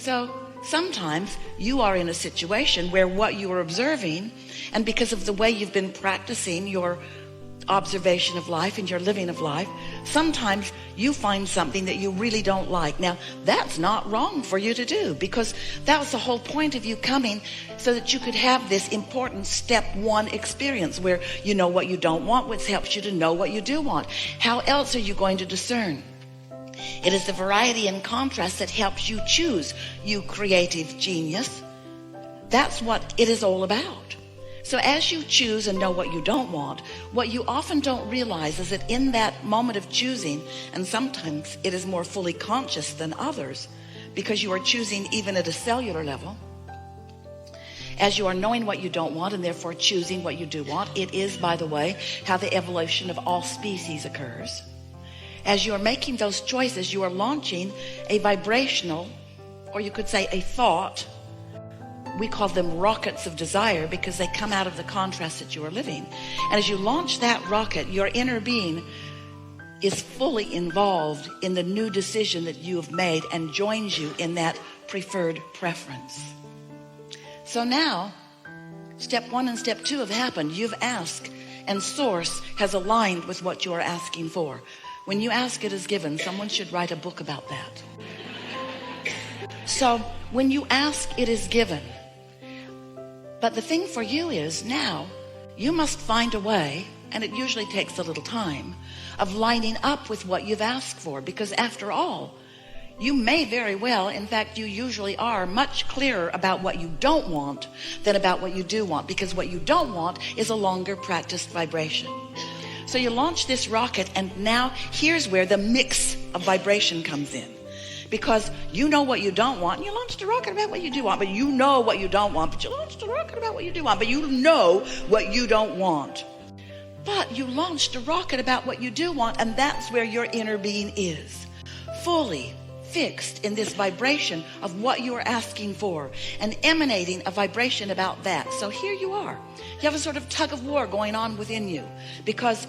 So sometimes you are in a situation where what you are observing, and because of the way you've been practicing your observation of life and your living of life, sometimes you find something that you really don't like. Now, that's not wrong for you to do, because that was the whole point of you coming, so that you could have this important step one experience where you know what you don't want, which helps you to know what you do want. How else are you going to discern? It is the variety and contrast that helps you choose, you creative genius. That's what it is all about. So as you choose and know what you don't want, what you often don't realize is that in that moment of choosing, and sometimes it is more fully conscious than others, because you are choosing even at a cellular level, as you are knowing what you don't want and therefore choosing what you do want. It is, by the way, how the evolution of all species occurs. As you are making those choices, you are launching a vibrational, or you could say a thought. We call them rockets of desire because they come out of the contrast that you are living. And as you launch that rocket, your inner being is fully involved in the new decision that you have made and joins you in that preferred preference. So now, step one and step two have happened. You've asked, and source has aligned with what you are asking for. When you ask, it is given. Someone should write a book about that. So when you ask, it is given. But the thing for you is now you must find a way, and it usually takes a little time, of lining up with what you've asked for. Because after all, you may very well, in fact, you usually are much clearer about what you don't want than about what you do want, because what you don't want is a longer practiced vibration. So you launch this rocket, and now here's where the mix of vibration comes in. Because you know what you don't want, and you launched a rocket about what you do want, but you know what you don't want, but you launched a rocket about what you do want, but you know what you don't want. But you launched a rocket about what you do want, and that's where your inner being is. Fully fixed in this vibration of what you are asking for, and emanating a vibration about that. So here you are. You have a sort of tug of war going on within you, because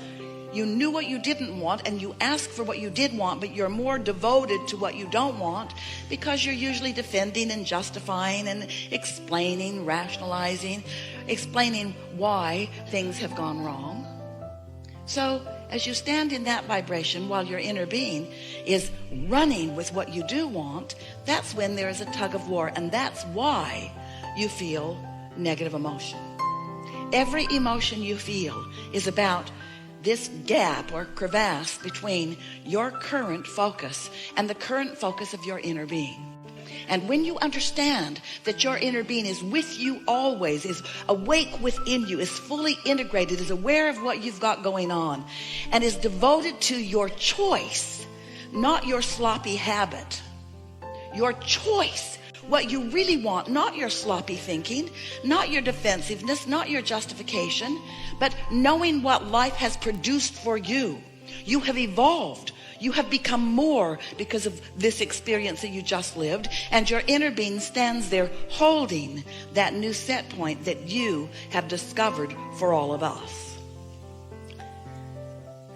you knew what you didn't want and you asked for what you did want, but you're more devoted to what you don't want because you're usually defending and justifying and explaining, rationalizing, explaining why things have gone wrong. So as you stand in that vibration while your inner being is running with what you do want, that's when there is a tug of war, and that's why you feel negative emotion. Every emotion you feel is about this gap or crevasse between your current focus and the current focus of your inner being. And when you understand that your inner being is with you always, is awake within you, is fully integrated, is aware of what you've got going on, and is devoted to your choice, not your sloppy habit, your choice, what you really want, not your sloppy thinking, not your defensiveness, not your justification, but knowing what life has produced for you. You have evolved. You have become more because of this experience that you just lived, and your inner being stands there holding that new set point that you have discovered for all of us.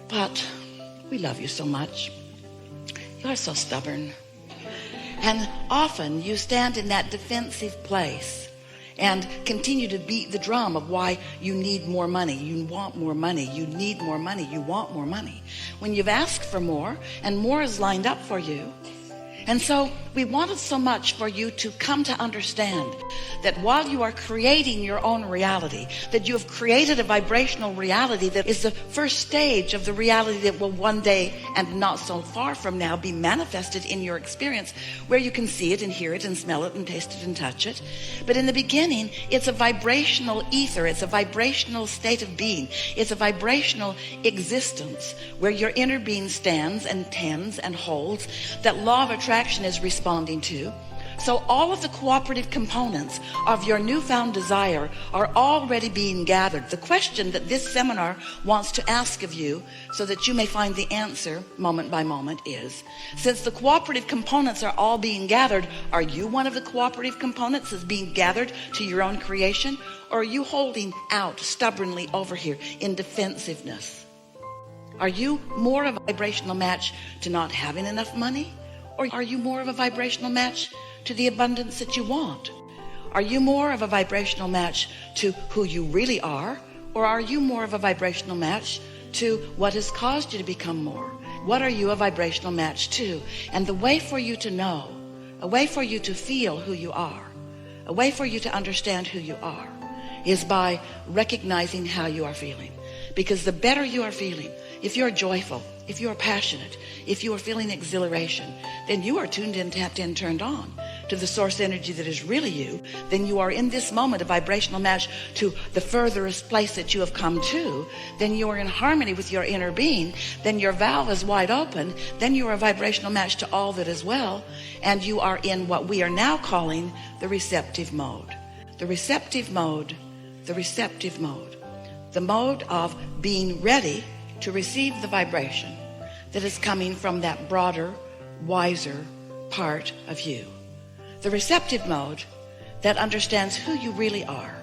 But we love you so much. You are so stubborn. And often you stand in that defensive place and continue to beat the drum of why you need more money, you want more money, you need more money, you want more money, when you've asked for more and more is lined up for you. And so we wanted so much for you to come to understand that while you are creating your own reality, that you have created a vibrational reality that is the first stage of the reality that will one day, and not so far from now, be manifested in your experience, where you can see it and hear it and smell it and taste it and touch it. But in the beginning, it's a vibrational ether. It's a vibrational state of being. It's a vibrational existence where your inner being stands and tends and holds, that law of attraction is responding to. So all of the cooperative components of your newfound desire are already being gathered. The question that this seminar wants to ask of you, so that you may find the answer moment by moment, is, since the cooperative components are all being gathered, are you one of the cooperative components that's being gathered to your own creation? Or are you holding out stubbornly over here in defensiveness? Are you more of a vibrational match to not having enough money? Or are you more of a vibrational match to the abundance that you want? Are you more of a vibrational match to who you really are? Or are you more of a vibrational match to what has caused you to become more? What are you a vibrational match to? And the way for you to know, a way for you to feel who you are, a way for you to understand who you are, is by recognizing how you are feeling. Because the better you are feeling, if you're joyful, if you are passionate, if you are feeling exhilaration, then you are tuned in, tapped in, turned on to the source energy that is really you. Then you are in this moment a vibrational match to the furthest place that you have come to. Then you are in harmony with your inner being. Then your valve is wide open. Then you are a vibrational match to all that is well. And you are in what we are now calling the receptive mode. The receptive mode, the receptive mode, the mode of being ready to receive the vibration that is coming from that broader, wiser part of you. The receptive mode that understands who you really are.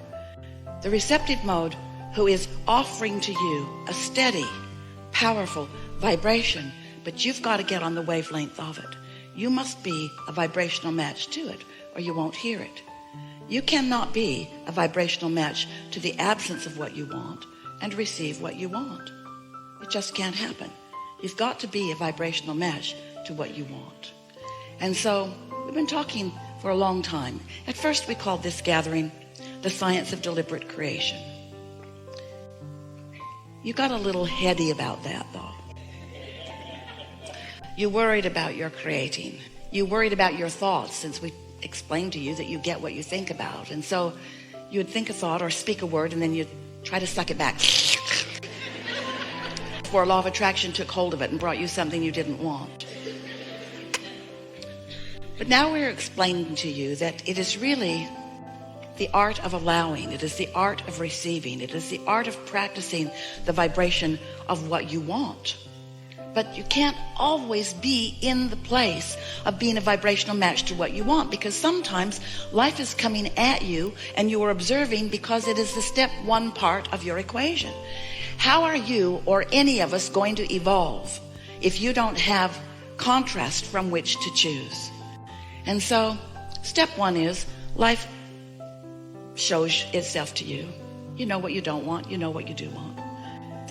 The receptive mode who is offering to you a steady, powerful vibration, but you've got to get on the wavelength of it. You must be a vibrational match to it, or you won't hear it. You cannot be a vibrational match to the absence of what you want and receive what you want. It just can't happen. You've got to be a vibrational match to what you want. And so we've been talking for a long time. At first we called this gathering the science of deliberate creation. You got a little heady about that though. You worried about your creating. You worried about your thoughts, since we explained to you that you get what you think about. And so you would think a thought or speak a word and then you'd try to suck it back. Before law of attraction took hold of it and brought you something you didn't want. But now we're explaining to you that it is really the art of allowing. It is the art of receiving. It is the art of practicing the vibration of what you want. But you can't always be in the place of being a vibrational match to what you want, because sometimes life is coming at you and you are observing because it is the step one part of your equation. How are you or any of us going to evolve if you don't have contrast from which to choose? And so step one is life shows itself to you. You know what you don't want. You know what you do want.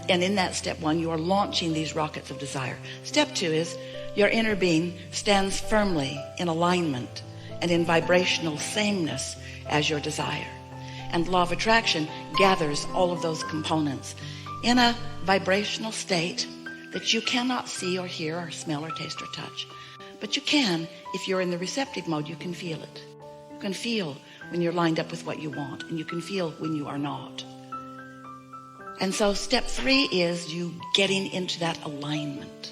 And in that step one, you are launching these rockets of desire. Step two is your inner being stands firmly in alignment and in vibrational sameness as your desire. And law of attraction gathers all of those components in a vibrational state that you cannot see or hear or smell or taste or touch. But you can, if you're in the receptive mode, you can feel it. You can feel when you're lined up with what you want, and you can feel when you are not. And so step three is you getting into that alignment.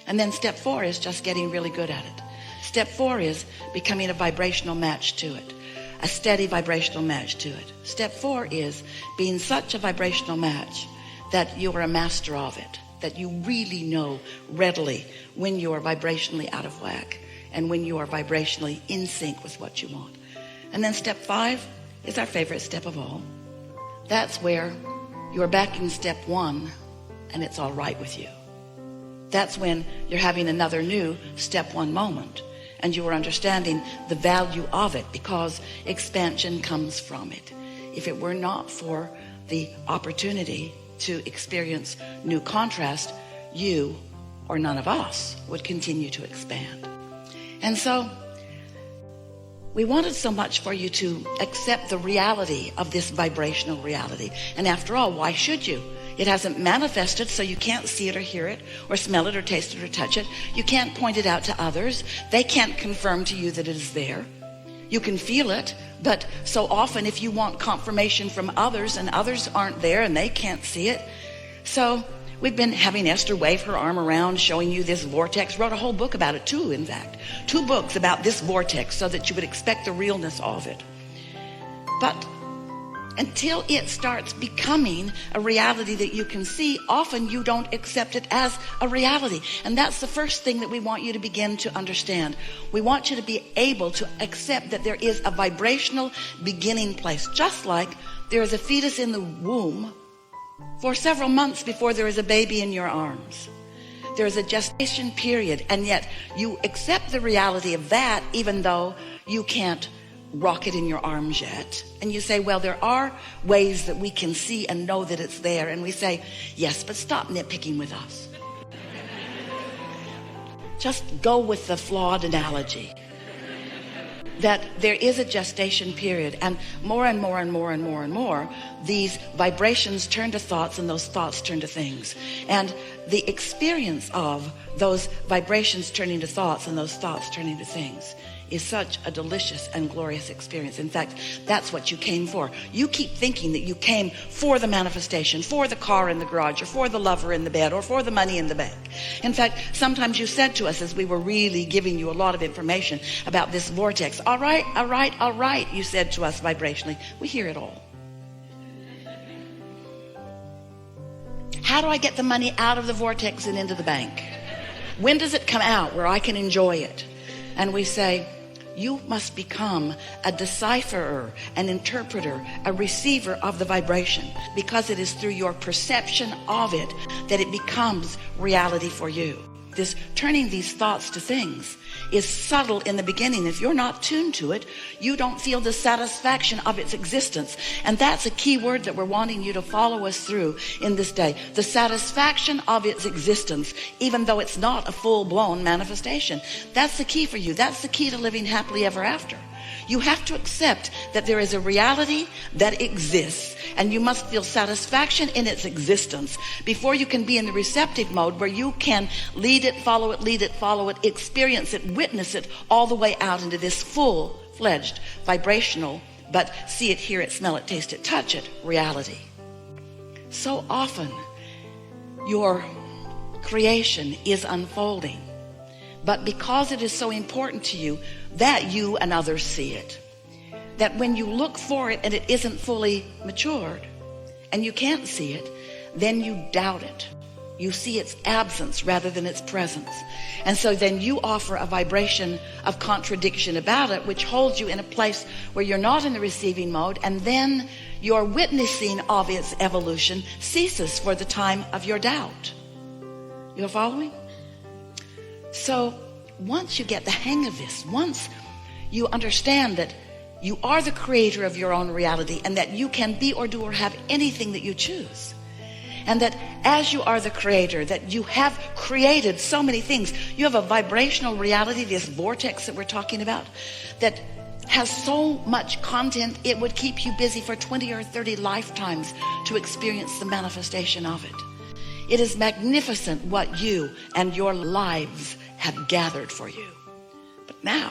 And then step four is just getting really good at it. Step four is becoming a vibrational match to it, a steady vibrational match to it. Step four is being such a vibrational match that you are a master of it, that you really know readily when you are vibrationally out of whack and when you are vibrationally in sync with what you want. And then step five is our favorite step of all. That's where you are back in step one and it's all right with you. That's when you're having another new step one moment and you are understanding the value of it, because expansion comes from it. If it were not for the opportunity to experience new contrast, you or none of us would continue to expand. And so we wanted so much for you to accept the reality of this vibrational reality. And after all, why should you? It hasn't manifested, so you can't see it or hear it or smell it or taste it or touch it. You can't point it out to others. They can't confirm to you that it is there. You can feel it, but so often if you want confirmation from others and others aren't there and they can't see it. So we've been having Esther wave her arm around, showing you this vortex. Wrote a whole book about it too, in fact. 2 books about this vortex so that you would expect the realness of it. But until it starts becoming a reality that you can see, often you don't accept it as a reality. And that's the first thing that we want you to begin to understand. We want you to be able to accept that there is a vibrational beginning place, just like there is a fetus in the womb for several months before there is a baby in your arms. There's a gestation period, and yet you accept the reality of that, even though you can't rock it in your arms yet. And you say, well, there are ways that we can see and know that it's there. And we say, yes, but stop nitpicking with us. Just go with the flawed analogy that there is a gestation period, and more and more and more and more and more, these vibrations turn to thoughts, and those thoughts turn to things. And the experience of those vibrations turning to thoughts and those thoughts turning to things is such a delicious and glorious experience. In fact, that's what you came for. You keep thinking that you came for the manifestation, for the car in the garage, or for the lover in the bed, or for the money in the bank. In fact, sometimes you said to us, as we were really giving you a lot of information about this vortex, all right, you said to us vibrationally, we hear it all. How do I get the money out of the vortex and into the bank? When does it come out where I can enjoy it? And we say, you must become a decipherer, an interpreter, a receiver of the vibration, because it is through your perception of it that it becomes reality for you. This turning these thoughts to things is subtle in the beginning. If you're not tuned to it, you don't feel the satisfaction of its existence. And that's a key word that we're wanting you to follow us through in this day. The satisfaction of its existence, even though it's not a full-blown manifestation. That's the key for you. That's the key to living happily ever after. You have to accept that there is a reality that exists, and you must feel satisfaction in its existence before you can be in the receptive mode, where you can lead it, follow it, experience it, witness it all the way out into this full-fledged vibrational, but see it, hear it, smell it, taste it, touch it reality. So often your creation is unfolding, but because it is so important to you that you and others see it, that when you look for it and it isn't fully matured and you can't see it, then you doubt it. You see its absence rather than its presence. And so then you offer a vibration of contradiction about it, which holds you in a place where you're not in the receiving mode, and then your witnessing of its evolution ceases for the time of your doubt. You're following? So once you get the hang of this, once you understand that you are the creator of your own reality, and that you can be or do or have anything that you choose, and that as you are the creator, that you have created so many things. You have a vibrational reality, this vortex that we're talking about, that has so much content it would keep you busy for 20 or 30 lifetimes to experience the manifestation of it. It is magnificent what you and your lives have gathered for you. But now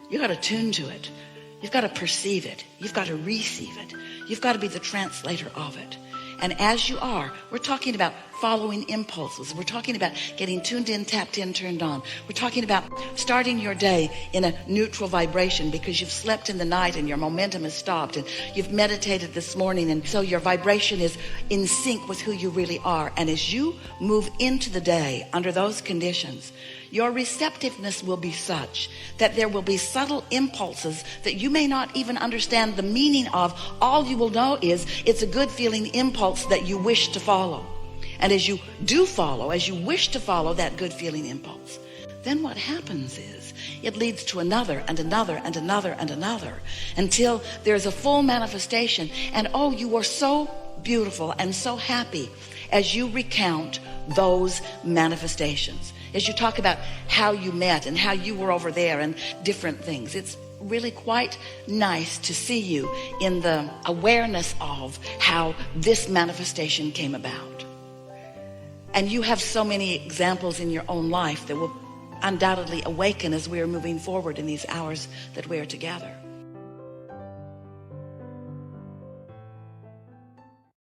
you got to tune to it. You've got to perceive it. You've got to receive it. You've got to be the translator of it. And as you are, we're talking about following impulses. We're talking about getting tuned in, tapped in, turned on. We're talking about starting your day in a neutral vibration because you've slept in the night and your momentum has stopped, and you've meditated this morning, and so your vibration is in sync with who you really are. And as you move into the day under those conditions, your receptiveness will be such that there will be subtle impulses that you may not even understand the meaning of. All you will know is it's a good feeling impulse that you wish to follow. And as you do follow, as you wish to follow that good feeling impulse, then what happens is it leads to another and another and another and another, until there's a full manifestation. And oh, you are so beautiful and so happy as you recount those manifestations, as you talk about how you met and how you were over there and different things. It's really quite nice to see you in the awareness of how this manifestation came about. And you have so many examples in your own life that will undoubtedly awaken as we are moving forward in these hours that we are together.